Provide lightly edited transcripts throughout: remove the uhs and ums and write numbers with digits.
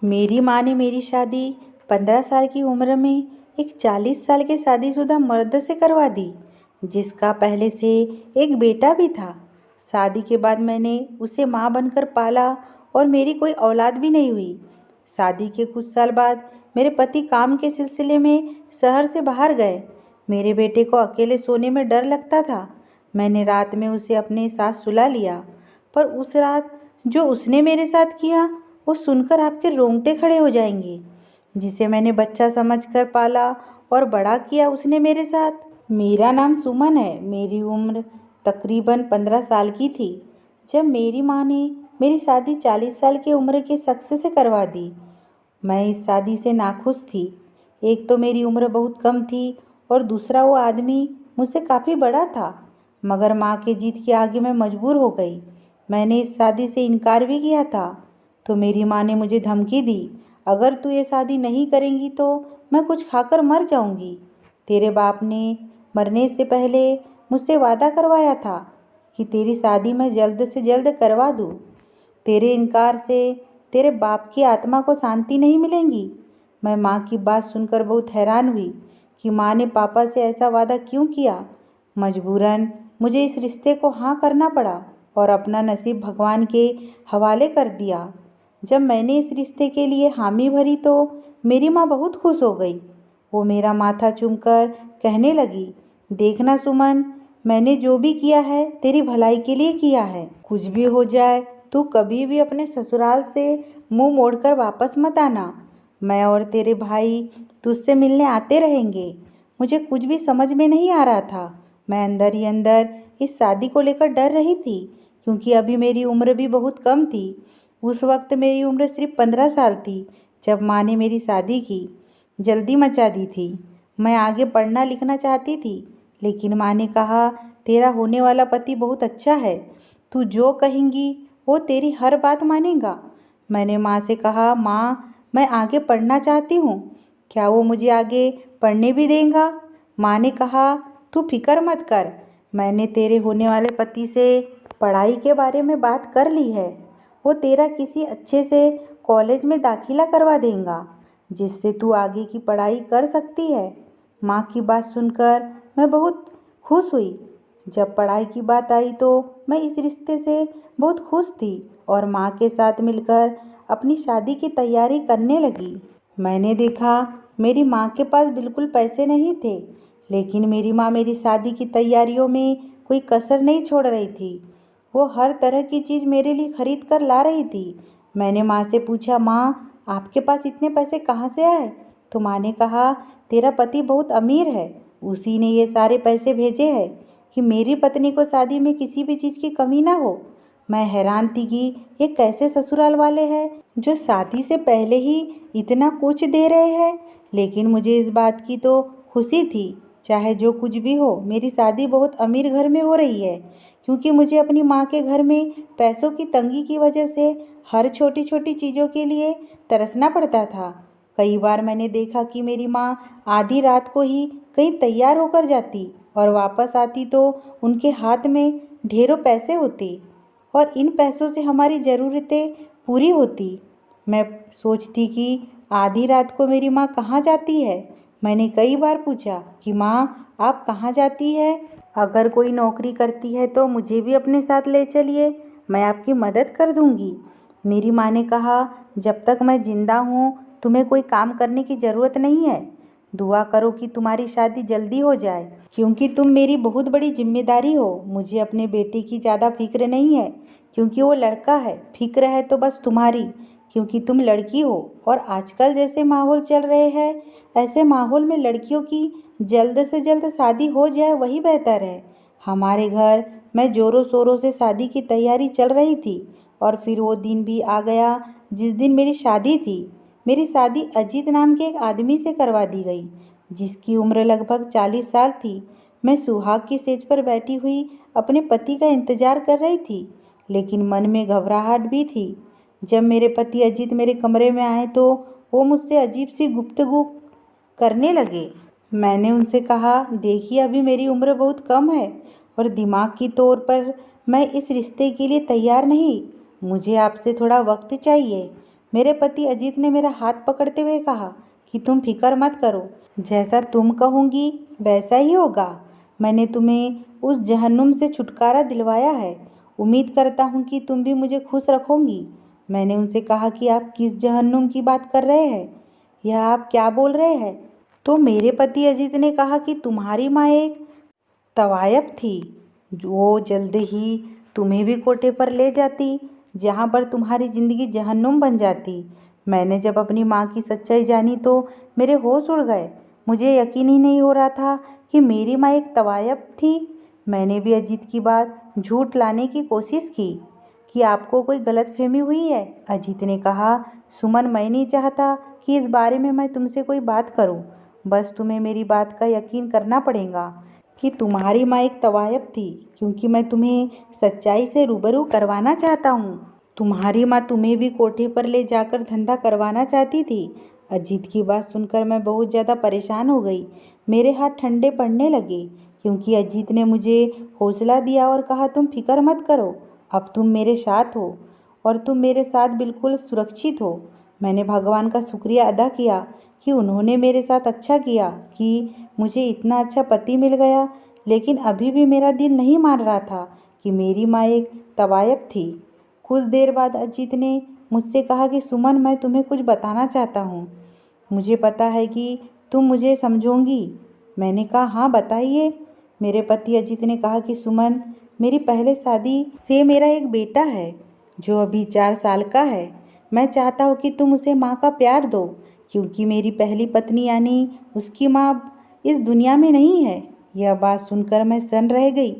मेरी माँ ने मेरी शादी 15 साल की उम्र में एक 40 साल के शादीशुदा मर्द से करवा दी, जिसका पहले से एक बेटा भी था। शादी के बाद मैंने उसे माँ बनकर पाला और मेरी कोई औलाद भी नहीं हुई। शादी के कुछ साल बाद मेरे पति काम के सिलसिले में शहर से बाहर गए। मेरे बेटे को अकेले सोने में डर लगता था। मैंने रात में उसे अपने साथ सुला लिया, पर उस रात जो उसने मेरे साथ किया वो सुनकर आपके रोंगटे खड़े हो जाएंगे। जिसे मैंने बच्चा समझकर पाला और बड़ा किया उसने मेरे साथ। मेरा नाम सुमन है। मेरी उम्र तकरीबन 15 साल की थी जब मेरी माँ ने मेरी शादी 40 साल की उम्र के शख्स से करवा दी। मैं इस शादी से नाखुश थी। एक तो मेरी उम्र बहुत कम थी और दूसरा वो आदमी मुझसे काफ़ी बड़ा था। मगर माँ के जिद के आगे मैं मजबूर हो गई। मैंने इस शादी से इनकार भी किया था, तो मेरी माँ ने मुझे धमकी दी, अगर तू ये शादी नहीं करेंगी तो मैं कुछ खाकर मर जाऊंगी। तेरे बाप ने मरने से पहले मुझसे वादा करवाया था कि तेरी शादी मैं जल्द से जल्द करवा दूँ। तेरे इनकार से तेरे बाप की आत्मा को शांति नहीं मिलेगी। मैं माँ की बात सुनकर बहुत हैरान हुई कि माँ ने पापा से ऐसा वादा क्यों किया। मजबूरन मुझे इस रिश्ते को हाँ करना पड़ा और अपना नसीब भगवान के हवाले कर दिया। जब मैंने इस रिश्ते के लिए हामी भरी तो मेरी माँ बहुत खुश हो गई। वो मेरा माथा चूमकर कहने लगी, देखना सुमन, मैंने जो भी किया है तेरी भलाई के लिए किया है। कुछ भी हो जाए तू कभी भी अपने ससुराल से मुंह मोड़कर वापस मत आना। मैं और तेरे भाई तुझसे मिलने आते रहेंगे। मुझे कुछ भी समझ में नहीं आ रहा था। मैं अंदर ही अंदर इस शादी को लेकर डर रही थी, क्योंकि अभी मेरी उम्र भी बहुत कम थी। उस वक्त मेरी उम्र सिर्फ 15 साल थी जब माँ ने मेरी शादी की। जल्दी मचा दी थी। मैं आगे पढ़ना लिखना चाहती थी, लेकिन माँ ने कहा, तेरा होने वाला पति बहुत अच्छा है, तू जो कहेंगी वो तेरी हर बात मानेगा। मैंने माँ से कहा, माँ मैं आगे पढ़ना चाहती हूँ, क्या वो मुझे आगे पढ़ने भी देगा? माँ ने कहा, तू फिक्र मत कर, मैंने तेरे होने वाले पति से पढ़ाई के बारे में बात कर ली है। वो तेरा किसी अच्छे से कॉलेज में दाखिला करवा देगा, जिससे तू आगे की पढ़ाई कर सकती है। माँ की बात सुनकर मैं बहुत खुश हुई। जब पढ़ाई की बात आई तो मैं इस रिश्ते से बहुत खुश थी और माँ के साथ मिलकर अपनी शादी की तैयारी करने लगी। मैंने देखा मेरी माँ के पास बिल्कुल पैसे नहीं थे, लेकिन मेरी माँ मेरी शादी की तैयारियों में कोई कसर नहीं छोड़ रही थी। वो हर तरह की चीज़ मेरे लिए खरीद कर ला रही थी। मैंने माँ से पूछा, माँ आपके पास इतने पैसे कहाँ से आए? तो माँ ने कहा, तेरा पति बहुत अमीर है, उसी ने ये सारे पैसे भेजे हैं कि मेरी पत्नी को शादी में किसी भी चीज़ की कमी ना हो। मैं हैरान थी कि ये कैसे ससुराल वाले हैं जो शादी से पहले ही इतना कुछ दे रहे हैं। लेकिन मुझे इस बात की तो खुशी थी, चाहे जो कुछ भी हो, मेरी शादी बहुत अमीर घर में हो रही है, क्योंकि मुझे अपनी माँ के घर में पैसों की तंगी की वजह से हर छोटी छोटी चीज़ों के लिए तरसना पड़ता था। कई बार मैंने देखा कि मेरी माँ आधी रात को ही कहीं तैयार होकर जाती और वापस आती तो उनके हाथ में ढेरों पैसे होते और इन पैसों से हमारी ज़रूरतें पूरी होती। मैं सोचती कि आधी रात को मेरी माँ कहाँ जाती है। मैंने कई बार पूछा कि माँ आप कहाँ जाती है? अगर कोई नौकरी करती है तो मुझे भी अपने साथ ले चलिए, मैं आपकी मदद कर दूंगी। मेरी माँ ने कहा, जब तक मैं जिंदा हूँ तुम्हें कोई काम करने की ज़रूरत नहीं है। दुआ करो कि तुम्हारी शादी जल्दी हो जाए, क्योंकि तुम मेरी बहुत बड़ी जिम्मेदारी हो। मुझे अपने बेटे की ज़्यादा फिक्र नहीं है, क्योंकि वो लड़का है। फिक्र है तो बस तुम्हारी, क्योंकि तुम लड़की हो और आजकल जैसे माहौल चल रहे हैं, ऐसे माहौल में लड़कियों की जल्द से जल्द शादी हो जाए वही बेहतर है। हमारे घर में ज़ोरों शोरों से शादी की तैयारी चल रही थी और फिर वो दिन भी आ गया जिस दिन मेरी शादी थी। मेरी शादी अजीत नाम के एक आदमी से करवा दी गई, जिसकी उम्र लगभग 40 साल थी। मैं सुहाग की सेज पर बैठी हुई अपने पति का इंतजार कर रही थी, लेकिन मन में घबराहट भी थी। जब मेरे पति अजीत मेरे कमरे में आए तो वो मुझसे अजीब सी गुफ्तगू करने लगे। मैंने उनसे कहा, देखिए अभी मेरी उम्र बहुत कम है और दिमाग की तौर पर मैं इस रिश्ते के लिए तैयार नहीं। मुझे आपसे थोड़ा वक्त चाहिए। मेरे पति अजीत ने मेरा हाथ पकड़ते हुए कहा कि तुम फिक्र मत करो, जैसा तुम कहूँगी वैसा ही होगा। मैंने तुम्हें उस जहन्नुम से छुटकारा दिलवाया है। उम्मीद करता हूँ कि तुम भी मुझे खुश रखोगी। मैंने उनसे कहा कि आप किस जहन्नुम की बात कर रहे हैं? यह आप क्या बोल रहे हैं? तो मेरे पति अजीत ने कहा कि तुम्हारी माँ एक तवायफ थी, वो जल्द ही तुम्हें भी कोठे पर ले जाती, जहाँ पर तुम्हारी ज़िंदगी जहन्नुम बन जाती। मैंने जब अपनी माँ की सच्चाई जानी तो मेरे होश उड़ गए। मुझे यकीन ही नहीं हो रहा था कि मेरी माँ एक तवायफ थी। मैंने भी अजीत की बात झूठ लाने की कोशिश की कि आपको कोई गलतफहमी हुई है। अजीत ने कहा, सुमन, मैं नहीं चाहता कि इस बारे में मैं तुमसे कोई बात करूं। बस तुम्हें मेरी बात का यकीन करना पड़ेगा कि तुम्हारी माँ एक तवायफ थी, क्योंकि मैं तुम्हें सच्चाई से रूबरू करवाना चाहता हूँ। तुम्हारी माँ तुम्हें भी कोठे पर ले जाकर धंधा करवाना चाहती थी। अजीत की बात सुनकर मैं बहुत ज़्यादा परेशान हो गई। मेरे हाथ ठंडे पड़ने लगे, क्योंकि अजीत ने मुझे हौसला दिया और कहा, तुम फिक्र मत करो, अब तुम मेरे साथ हो और तुम मेरे साथ बिल्कुल सुरक्षित हो। मैंने भगवान का शुक्रिया अदा किया कि उन्होंने मेरे साथ अच्छा किया कि मुझे इतना अच्छा पति मिल गया। लेकिन अभी भी मेरा दिल नहीं मान रहा था कि मेरी माँ एक तवायफ थी। कुछ देर बाद अजीत ने मुझसे कहा कि सुमन, मैं तुम्हें कुछ बताना चाहता हूँ। मुझे पता है कि तुम मुझे समझोगी। मैंने कहा, हाँ बताइए। मेरे पति अजीत ने कहा कि सुमन, मेरी पहले शादी से मेरा एक बेटा है जो अभी 4 साल का है। मैं चाहता हूँ कि तुम उसे माँ का प्यार दो, क्योंकि मेरी पहली पत्नी यानी उसकी माँ इस दुनिया में नहीं है। यह बात सुनकर मैं सन्न रह गई।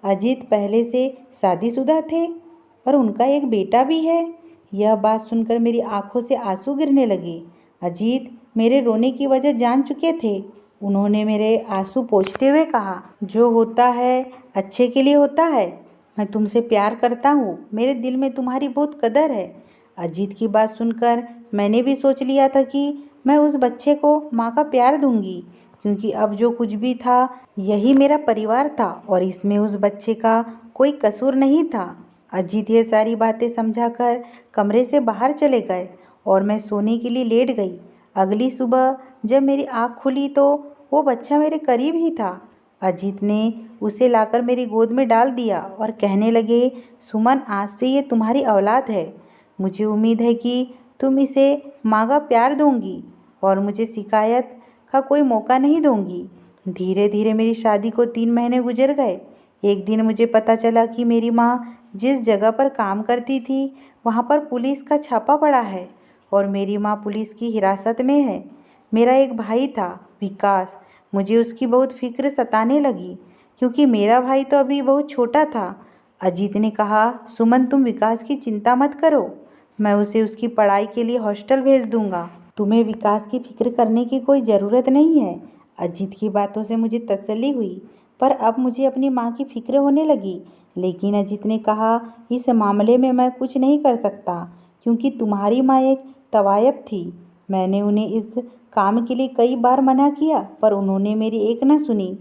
अजीत पहले से शादीशुदा थे और उनका एक बेटा भी है। यह बात सुनकर मेरी आंखों से आंसू गिरने लगे। अजीत मेरे रोने की वजह जान चुके थे। उन्होंने मेरे आंसू पोंछते हुए कहा, जो होता है अच्छे के लिए होता है। मैं तुमसे प्यार करता हूँ, मेरे दिल में तुम्हारी बहुत कदर है। अजीत की बात सुनकर मैंने भी सोच लिया था कि मैं उस बच्चे को माँ का प्यार दूंगी, क्योंकि अब जो कुछ भी था यही मेरा परिवार था और इसमें उस बच्चे का कोई कसूर नहीं था। अजीत ये सारी बातें समझाकर कमरे से बाहर चले गए और मैं सोने के लिए लेट गई। अगली सुबह जब मेरी आँख खुली तो वो बच्चा मेरे करीब ही था। अजीत ने उसे लाकर मेरी गोद में डाल दिया और कहने लगे, सुमन, आज से ये तुम्हारी औलाद है। मुझे उम्मीद है कि तुम इसे माँ का प्यार दोगी और मुझे शिकायत का कोई मौका नहीं दोगी। धीरे धीरे मेरी शादी को 3 महीने गुजर गए। एक दिन मुझे पता चला कि मेरी माँ जिस जगह पर काम करती थी वहाँ पर पुलिस का छापा पड़ा है और मेरी माँ पुलिस की हिरासत में है। मेरा एक भाई था, विकास। मुझे उसकी बहुत फिक्र सताने लगी, क्योंकि मेरा भाई तो अभी बहुत छोटा था। अजीत ने कहा, सुमन, तुम विकास की चिंता मत करो, मैं उसे उसकी पढ़ाई के लिए हॉस्टल भेज दूंगा। तुम्हें विकास की फिक्र करने की कोई ज़रूरत नहीं है। अजीत की बातों से मुझे तसल्ली हुई, पर अब मुझे अपनी माँ की फिक्र होने लगी। लेकिन अजीत ने कहा, इस मामले में मैं कुछ नहीं कर सकता, क्योंकि तुम्हारी माँ एक तवायफ थी। मैंने उन्हें इस काम के लिए कई बार मना किया, पर उन्होंने मेरी एक न सुनी।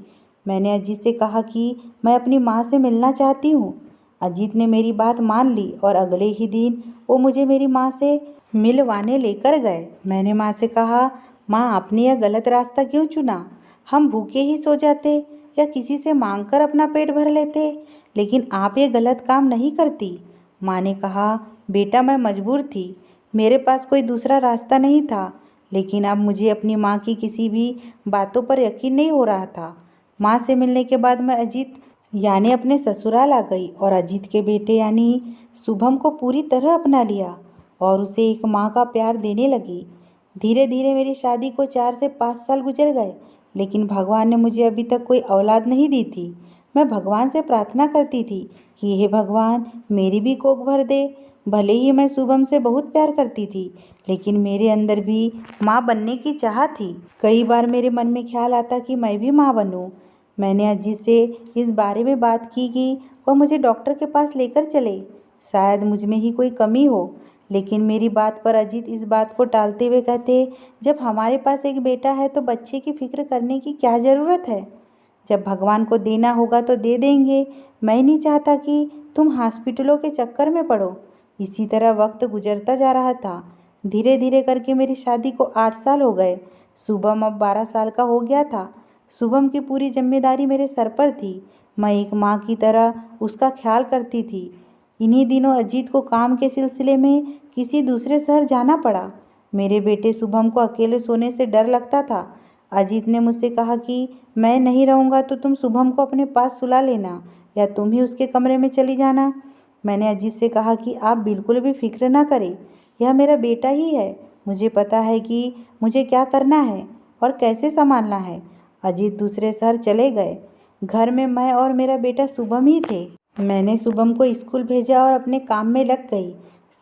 मैंने अजीत से कहा कि मैं अपनी माँ से मिलना चाहती हूँ। अजीत ने मेरी बात मान ली और अगले ही दिन वो मुझे मेरी माँ से मिलवाने लेकर गए। मैंने माँ से कहा, माँ, आपने यह गलत रास्ता क्यों चुना? हम भूखे ही सो जाते या किसी से मांगकर अपना पेट भर लेते, लेकिन आप ये गलत काम नहीं करती। माँ ने कहा, बेटा, मैं मजबूर थी, मेरे पास कोई दूसरा रास्ता नहीं था। लेकिन अब मुझे अपनी माँ की किसी भी बातों पर यकीन नहीं हो रहा था। माँ से मिलने के बाद मैं अजीत यानी अपने ससुराल आ गई और अजीत के बेटे यानी शुभम को पूरी तरह अपना लिया और उसे एक माँ का प्यार देने लगी। धीरे धीरे मेरी शादी को 4 से 5 साल गुजर गए, लेकिन भगवान ने मुझे अभी तक कोई औलाद नहीं दी थी। मैं भगवान से प्रार्थना करती थी कि हे भगवान, मेरी भी कोख भर दे। भले ही मैं शुभम से बहुत प्यार करती थी, लेकिन मेरे अंदर भी माँ बनने की चाह थी। कई बार मेरे मन में ख्याल आता कि मैं भी माँ बनूं। मैंने अजीत से इस बारे में बात की कि वह मुझे डॉक्टर के पास लेकर चले। शायद मुझ में ही कोई कमी हो, लेकिन मेरी बात पर अजीत इस बात को टालते हुए कहते, जब हमारे पास एक बेटा है तो बच्चे की फिक्र करने की क्या ज़रूरत है? जब भगवान को देना होगा तो दे देंगे। मैं नहीं चाहता कि तुम हॉस्पिटलों के चक्कर में पड़ो। इसी तरह वक्त गुजरता जा रहा था। धीरे धीरे करके मेरी शादी को 8 साल हो गए। शुभम अब 12 साल का हो गया था। शुभम की पूरी जिम्मेदारी मेरे सर पर थी। मैं एक माँ की तरह उसका ख्याल करती थी। इन्हीं दिनों अजीत को काम के सिलसिले में किसी दूसरे शहर जाना पड़ा। मेरे बेटे शुभम को अकेले सोने से डर लगता था। अजीत ने मुझसे कहा कि मैं नहीं रहूँगा तो तुम शुभम को अपने पास सुला लेना या तुम ही उसके कमरे में चली जाना। मैंने अजीत से कहा कि आप बिल्कुल भी फिक्र ना करें, यह मेरा बेटा ही है। मुझे पता है कि मुझे क्या करना है और कैसे संभालना है। अजीत दूसरे शहर चले गए। घर में मैं और मेरा बेटा शुभम ही थे। मैंने शुभम को स्कूल भेजा और अपने काम में लग गई।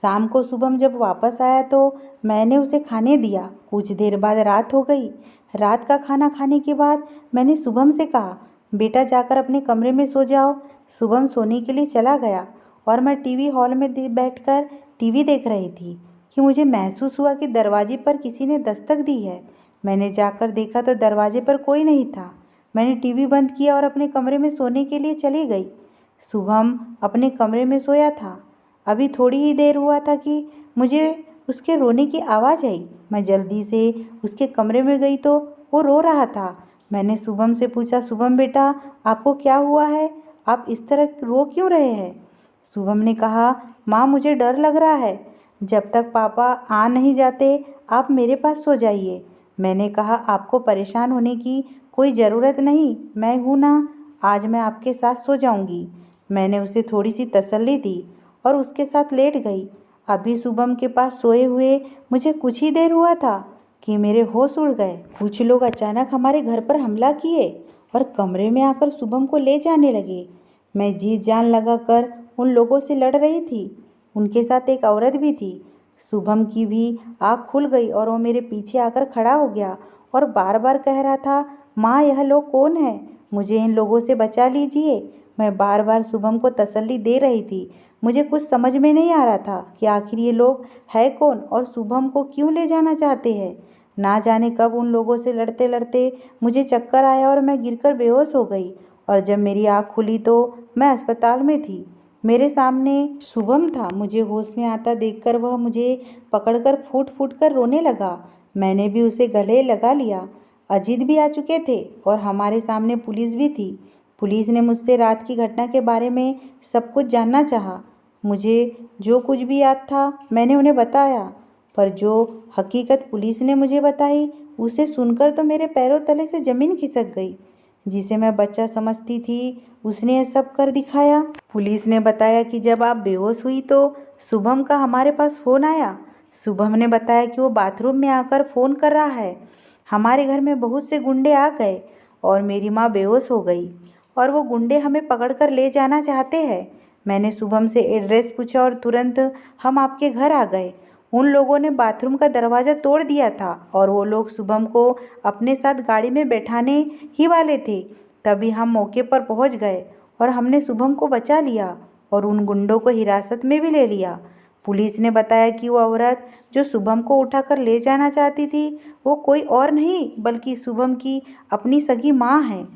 शाम को शुभम जब वापस आया तो मैंने उसे खाने दिया। कुछ देर बाद रात हो गई। रात का खाना खाने के बाद मैंने शुभम से कहा, बेटा जाकर अपने कमरे में सो जाओ। शुभम सोने के लिए चला गया और मैं टीवी हॉल में बैठकर टीवी देख रही थी कि मुझे महसूस हुआ कि दरवाजे पर किसी ने दस्तक दी है। मैंने जाकर देखा तो दरवाजे पर कोई नहीं था। मैंने टीवी बंद किया और अपने कमरे में सोने के लिए चली गई। शुभम अपने कमरे में सोया था। अभी थोड़ी ही देर हुआ था कि मुझे उसके रोने की आवाज़ आई। मैं जल्दी से उसके कमरे में गई तो वो रो रहा था। मैंने शुभम से पूछा, शुभम बेटा आपको क्या हुआ है? आप इस तरह रो क्यों रहे हैं? शुभम ने कहा, माँ मुझे डर लग रहा है। जब तक पापा आ नहीं जाते आप मेरे पास सो जाइए। मैंने कहा, आपको परेशान होने की कोई ज़रूरत नहीं, मैं हूँ ना, आज मैं आपके साथ सो जाऊँगी। मैंने उसे थोड़ी सी तसल्ली दी और उसके साथ लेट गई। अभी शुभम के पास सोए हुए मुझे कुछ ही देर हुआ था कि मेरे होश उड़ गए। कुछ लोग अचानक हमारे घर पर हमला किए और कमरे में आकर शुभम को ले जाने लगे। मैं जी जान लगाकर उन लोगों से लड़ रही थी। उनके साथ एक औरत भी थी। शुभम की भी आँख खुल गई और वो मेरे पीछे आकर खड़ा हो गया और बार बार कह रहा था, माँ यह लोग कौन है? मुझे इन लोगों से बचा लीजिए। मैं बार बार शुभम को तसल्ली दे रही थी। मुझे कुछ समझ में नहीं आ रहा था कि आखिर ये लोग है कौन और शुभम को क्यों ले जाना चाहते हैं। ना जाने कब उन लोगों से लड़ते लड़ते मुझे चक्कर आया और मैं गिरकर बेहोश हो गई और जब मेरी आँख खुली तो मैं अस्पताल में थी। मेरे सामने शुभम था। मुझे होश में आता देखकर वह मुझे पकड़कर फूट फूट कर रोने लगा। मैंने भी उसे गले लगा लिया। अजीत भी आ चुके थे और हमारे सामने पुलिस भी थी। पुलिस ने मुझसे रात की घटना के बारे में सब कुछ जानना चाहा। मुझे जो कुछ भी याद था मैंने उन्हें बताया, पर जो हकीकत पुलिस ने मुझे बताई उसे सुनकर तो मेरे पैरों तले से ज़मीन खिसक गई। जिसे मैं बच्चा समझती थी उसने यह सब कर दिखाया। पुलिस ने बताया कि जब आप बेहोश हुई तो शुभम का हमारे पास फ़ोन आया। शुभम ने बताया कि वो बाथरूम में आकर फ़ोन कर रहा है। हमारे घर में बहुत से गुंडे आ गए और मेरी माँ बेहोश हो गई और वो गुंडे हमें पकड़कर ले जाना चाहते हैं। मैंने शुभम से एड्रेस पूछा और तुरंत हम आपके घर आ गए। उन लोगों ने बाथरूम का दरवाज़ा तोड़ दिया था और वो लोग शुभम को अपने साथ गाड़ी में बैठाने ही वाले थे। तभी हम मौके पर पहुंच गए और हमने शुभम को बचा लिया और उन गुंडों को हिरासत में भी ले लिया। पुलिस ने बताया कि वो औरत जो शुभम को उठाकर ले जाना चाहती थी वो कोई और नहीं बल्कि शुभम की अपनी सगी माँ है।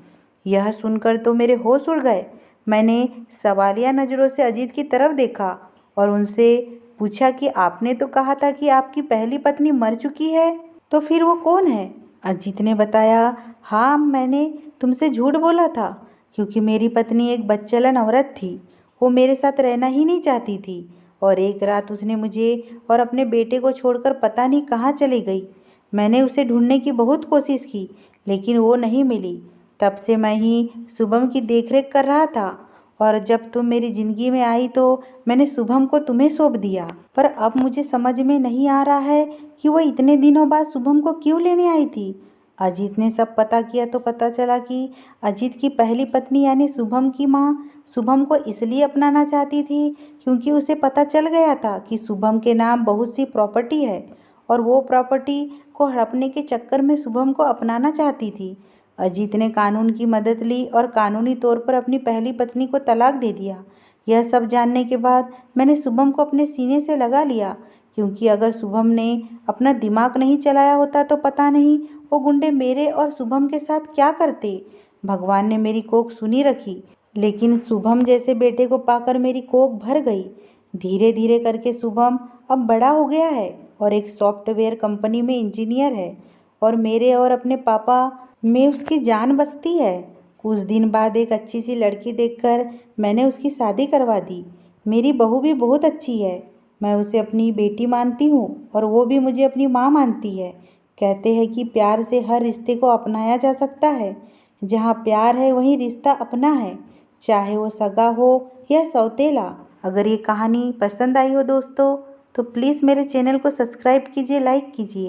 यह सुनकर तो मेरे होश उड़ गए। मैंने सवालिया नज़रों से अजीत की तरफ देखा और उनसे पूछा कि आपने तो कहा था कि आपकी पहली पत्नी मर चुकी है, तो फिर वो कौन है? अजीत ने बताया, हाँ मैंने तुमसे झूठ बोला था क्योंकि मेरी पत्नी एक बदचलन औरत थी। वो मेरे साथ रहना ही नहीं चाहती थी और एक रात उसने मुझे और अपने बेटे को छोड़कर पता नहीं कहाँ चली गई। मैंने उसे ढूंढने की बहुत कोशिश की लेकिन वो नहीं मिली। तब से मैं ही शुभम की देखरेख कर रहा था और जब तुम मेरी ज़िंदगी में आई तो मैंने शुभम को तुम्हें सौंप दिया। पर अब मुझे समझ में नहीं आ रहा है कि वो इतने दिनों बाद शुभम को क्यों लेने आई थी। अजीत ने सब पता किया तो पता चला कि अजीत की पहली पत्नी यानी शुभम की माँ शुभम को इसलिए अपनाना चाहती थी क्योंकि उसे पता चल गया था कि शुभम के नाम बहुत सी प्रॉपर्टी है और वो प्रॉपर्टी को हड़पने के चक्कर में शुभम को अपनाना चाहती थी। अजीत ने कानून की मदद ली और कानूनी तौर पर अपनी पहली पत्नी को तलाक दे दिया। यह सब जानने के बाद मैंने शुभम को अपने सीने से लगा लिया क्योंकि अगर शुभम ने अपना दिमाग नहीं चलाया होता तो पता नहीं वो गुंडे मेरे और शुभम के साथ क्या करते। भगवान ने मेरी कोख सुनी रखी, लेकिन शुभम जैसे बेटे को पाकर मेरी कोख भर गई। धीरे धीरे करके शुभम अब बड़ा हो गया है और एक सॉफ्टवेयर कंपनी में इंजीनियर है और मेरे और अपने पापा में उसकी जान बसती है। कुछ दिन बाद एक अच्छी सी लड़की देखकर मैंने उसकी शादी करवा दी। मेरी बहू भी बहुत अच्छी है। मैं उसे अपनी बेटी मानती हूँ और वो भी मुझे अपनी माँ मानती है। कहते हैं कि प्यार से हर रिश्ते को अपनाया जा सकता है। जहाँ प्यार है वहीं रिश्ता अपना है, चाहे वो सगा हो या सौतेला। अगर ये कहानी पसंद आई हो दोस्तों तो प्लीज़ मेरे चैनल को सब्सक्राइब कीजिए, लाइक कीजिए।